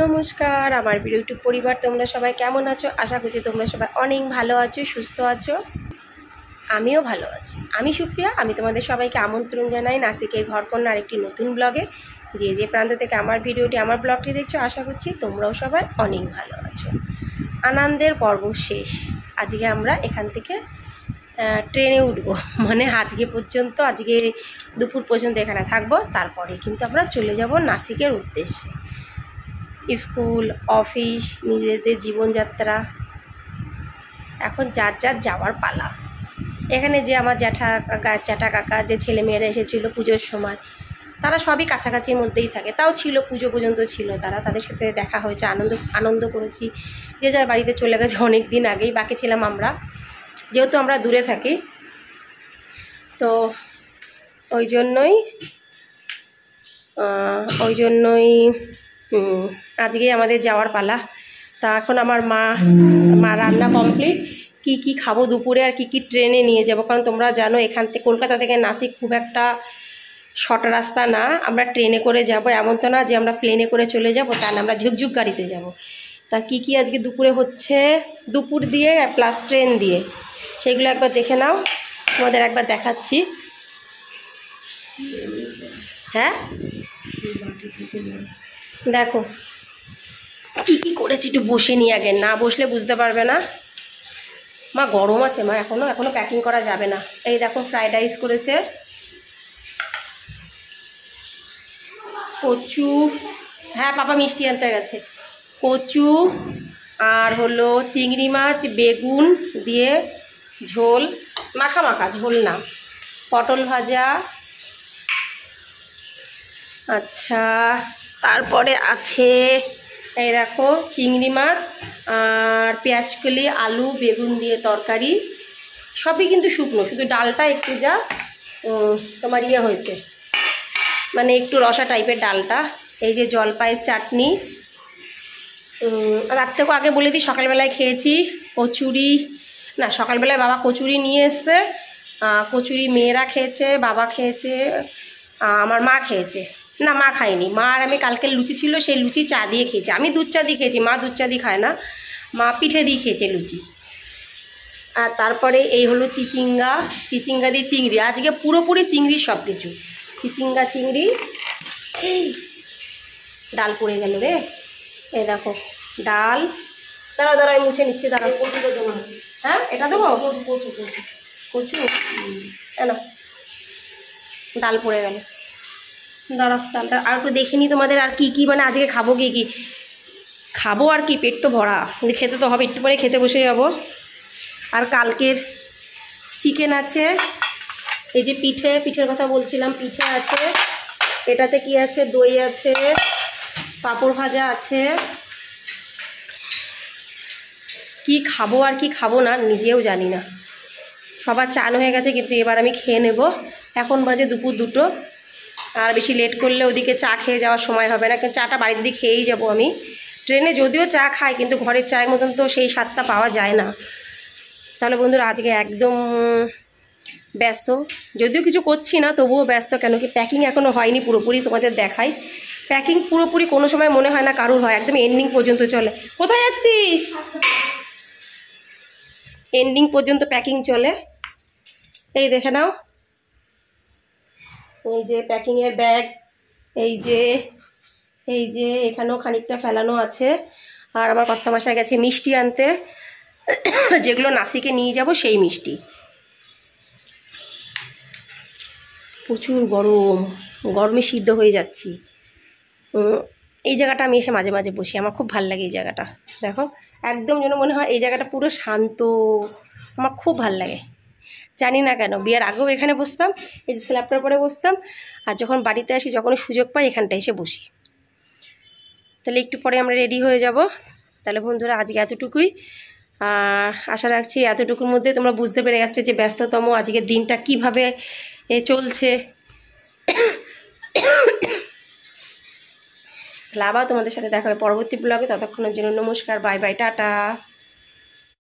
নমস্কার আমার ইউটিউব পরিবার, তোমরা সবাই কেমন আছো? আশা করছি তোমরা সবাই অনেক ভালো আছো, সুস্থ আছো। আমিও ভালো আছি। আমি সুপ্রিয়া, আমি তোমাদের সবাইকে আমন্ত্রণ জানাই নাসিকের ঘরকন্যা আরেকটি নতুন ব্লগে। যে যে প্রান্ত থেকে আমার ভিডিওটি, আমার ব্লগটি দেখছো, আশা করছি তোমরাও সবাই অনেক ভালো আছো। আনন্দের পর্ব শেষ। আজকে আমরা এখান থেকে ট্রেনে উঠবো, মানে আজকে দুপুর পর্যন্ত এখানে থাকবো, তারপরে কিন্তু আমরা চলে যাব নাসিকের উদ্দেশ্যে। স্কুল, অফিস, নিজেদের জীবনযাত্রা, এখন যার যার যাওয়ার পালা। এখানে যে আমার জ্যাঠা কাকা যে ছেলেমেয়েরা এসেছিলো পুজোর সময়, তারা সবই কাছাকাছির মধ্যেই থাকে, তাও ছিল, পুজো পর্যন্ত ছিল তারা। তাদের সাথে দেখা হয়েছে, আনন্দ করেছি। যে যার বাড়িতে চলে গেছে অনেক দিন আগেই, বাকি ছিলাম আমরা, যেহেতু আমরা দূরে থাকি। তো ওই জন্যই আজকে আমাদের যাওয়ার পালা। তা এখন আমার মা রান্না কমপ্লিট। কি খাবো দুপুরে আর কি ট্রেনে নিয়ে যাব, কারণ তোমরা জানো এখান থেকে কলকাতা থেকে নাসিক খুব একটা শর্ট রাস্তা না। আমরা ট্রেনে করে যাব, এমন তো না যে আমরা প্লেনে করে চলে যাব, তা না, আমরা ঝুকঝুক গাড়িতে যাব। তা কি আজকে দুপুরে হচ্ছে, দুপুর দিয়ে প্লাস ট্রেন দিয়ে, সেগুলো একবার দেখে নাও, তোমাদের একবার দেখাচ্ছি। হ্যাঁ দেখো কি করেছি, একটু বসে নিয়ে আগে, না বসলে বুঝতে পারবে না। মা গরম আছে মা, এখনো প্যাকিং করা যাবে না। এই দেখো ফ্রাইড রাইস করেছে, কচু, হ্যাঁ পাপা মিষ্টি আনতে গেছে, কচু আর হলো চিংড়ি মাছ বেগুন দিয়ে ঝোল, মাখা ঝোল না, পটল ভাজা। আচ্ছা, তারপরে আছে এই দেখো চিংড়ি মাছ আর পেঁয়াজকলি, আলু বেগুন দিয়ে তরকারি। সবই কিন্তু শুকনো, শুধু ডালটা একটু যা তোমার হয়েছে, মানে একটু রসা টাইপের ডালটা। এই যে জলপাইয়ের চাটনি, রাত্রেও আগে বলে দিই, সকালবেলায় খেয়েছি কচুরি। না, সকালবেলায় বাবা কচুরি নিয়ে এসছে, কচুরি মেয়েরা খেয়েছে, বাবা খেয়েছে, আমার মা খেয়েছে। না, মা খায়নি, মা আর আমি কালকের লুচি ছিল, সেই লুচি চা দিয়ে খেয়েছি। আমি দুধ চা দিয়ে খেয়েছি, মা দুধ চা দিয়ে খায় না, মা পিঠে দিয়ে খেয়েছে লুচি। আর তারপরে এই হলো চিচিঙ্গা দিয়ে চিংড়ি, আজকে পুরোপুরি চিংড়ির সব কিছু, চিংড়ি। এই ডাল পড়ে গেল রে, এই দেখো ডাল, দাঁড়াও মুছে নিচ্ছে, দাঁড়াও। হ্যাঁ এটা দেবো, কচু কেন, ডাল পড়ে গেল, দাঁড়াও ডালটা আর একটু দেখে নিই তোমাদের। আর কি মানে আজকে খাবো কি খাবো আর কি, পেট তো ভরা, খেতে তো হবে, একটু পরে খেতে বসে যাব। আর কালকের চিকেন আছে, এই যে পিঠের কথা বলছিলাম, পিঠে আছে, এটাতে কি আছে, দই আছে, পাঁপড় ভাজা আছে। কি খাবো আর কি খাবো না নিজেও জানি না। সবার চান হয়ে গেছে, কিন্তু এবার আমি খেয়ে নেব। এখন বাজে দুপুর 2টো, আর বেশি লেট করলে ওদিকে চা খেয়ে যাওয়ার সময় হবে না, কিন্তু চাটা বাড়ির দিকে খেয়েই যাব আমি। ট্রেনে যদিও চা খাই, কিন্তু ঘরের চায়ের মতন তো সেই স্বাদটা পাওয়া যায় না। তাহলে বন্ধুরা আজকে একদম ব্যস্ত, যদিও কিছু করছি না তবুও ব্যস্ত, কেন কি প্যাকিং এখনও হয়নি পুরোপুরি, তোমাদের দেখাই। প্যাকিং পুরোপুরি কোনো সময় মনে হয় না কারুর হয়, একদম এন্ডিং পর্যন্ত চলে। কোথায় যাচ্ছিস? এন্ডিং পর্যন্ত প্যাকিং চলে। এই দেখে নাও, এই যে প্যাকিংয়ের ব্যাগ, এই যে এখানেও খানিকটা ফেলানো আছে। আর আমার কর্তামশাই গেছে মিষ্টি আনতে, যেগুলো নাসিকে নিয়ে যাব সেই মিষ্টি। প্রচুর গরমে সিদ্ধ হয়ে যাচ্ছি। এই জায়গাটা আমি এসে মাঝে মাঝে বসি, আমার খুব ভাল লাগে এই জায়গাটা। দেখো একদম যেন মনে হয় এই জায়গাটা পুরো শান্ত, আমার খুব ভাল লাগে। জানি না কেন, বিয়ের আগেও এখানে বসতাম, এই যে স্ল্যাবটার পরে বসতাম, আর যখন বাড়িতে আসি, যখন সুযোগ পাই, এখানটা এসে বসি। তাহলে একটু পরে আমরা রেডি হয়ে যাব। তাহলে বন্ধুরা আজকে এতটুকুই, আশা রাখছি এতটুকুর মধ্যে তোমরা বুঝতে পেরে যাচ্ছ যে ব্যস্ততম আজকের দিনটা কিভাবে চলছে। তাহলে আবার তোমাদের সাথে দেখা হবে পরবর্তী ব্লগে, ততক্ষণের জন্য নমস্কার, বাই বাই, টাটা।